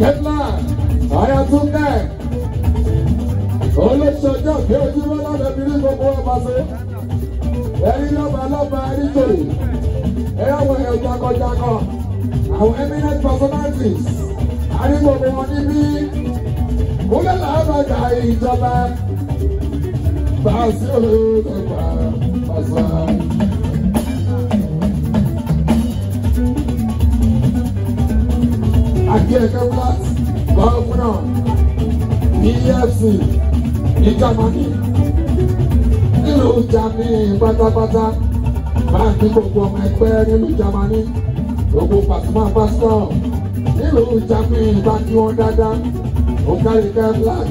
Kẹ́tìlá Ayátúndé olóṣèjọ́ bí ojúmọ́ lọ́dọ̀ bí ní gbogbo ọba ṣe ẹni lọ́ba ẹni jòyè ẹ̀yàwó ẹ̀ jakọjakọ àwọn eminent personalities àní gbogbo wọn níbí kúlẹ̀ làbàgà ìjọba bàṣẹ olóògbà ọ̀sà. Akíyèké Black gọ́ọ̀fúnà EFC ní Germany nílùú Germany pátápátá báńkì gbogbo ọmọ ẹgbẹ́ nílùú Germany gbogbo Pasuma pásítọ̀ nílùú Germany báńkì wọn dáadáa Akíyèké Black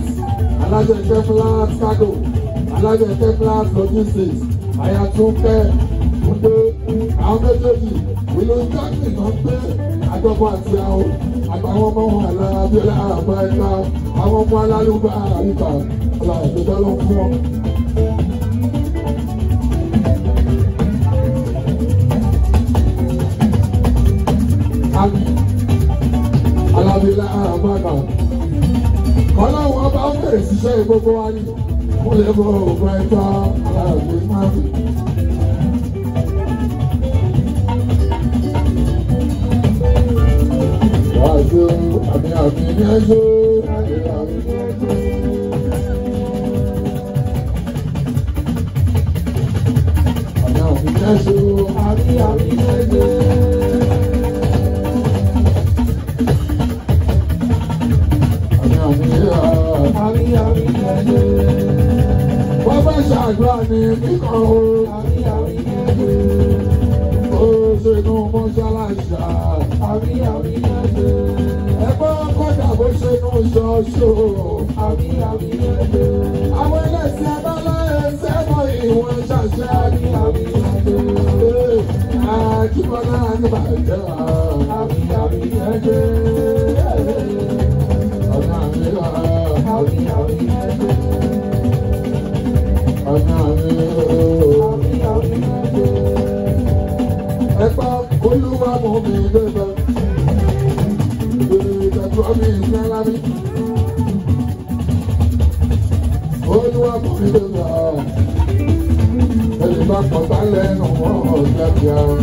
alájẹ Ike Black cargo alájẹ Ike Black logistics Ayátúndé Túndé àwọn méjèèjì ìlú Germany náà gbé àjọpọ̀ àti àwọn àtàwọn ọmọ wọn alábíọ́lá àbá ẹ̀ka àwọn ọmọ alálùbá àríkà ọ̀là ìgbésẹ̀ ló ń fún wọn. Alábíọ́lá àbá ẹ̀ka ọlọ́run ọba ó bẹ̀rẹ̀ síṣẹ́ gbogbo wa ní mo lè bọ̀ ògùn ẹ̀ka aláàbí máa fi. Àmì ní ẹjọ́ àmì ní ẹjọ́. Àmì ní ẹjọ́ àmì ní ẹjọ́. Àmì ní ẹjọ́. Wọ́n bá ṣàdúrà ní kíkọ́ o. Àmì ní ẹjọ́. Ó ṣe inú mọ́ṣáláṣí. Àmì ní ẹjọ́. Ẹgbẹ́ kọ́dà bó ṣe inú ṣọ́ọ̀ṣù. Àmì ẹjọ́. Àwọn ẹlẹ́sìn abala ẹsẹ̀ mọ ìwọ̀n ṣàṣẹ. Àmì ẹjọ́. Àkíbọ́lá ní bàjẹ́. Àmì ẹjọ́. Ọ̀nà àmì ẹjọ́. Ọ̀nà àmì ẹjọ́. Ẹgbẹ́ olúwa mọ̀ mí débẹ̀. Olúwa kò ní lè lọ, ẹni bá pọ̀ bá lẹ́nu wọn ọ̀gá bíi àwọn.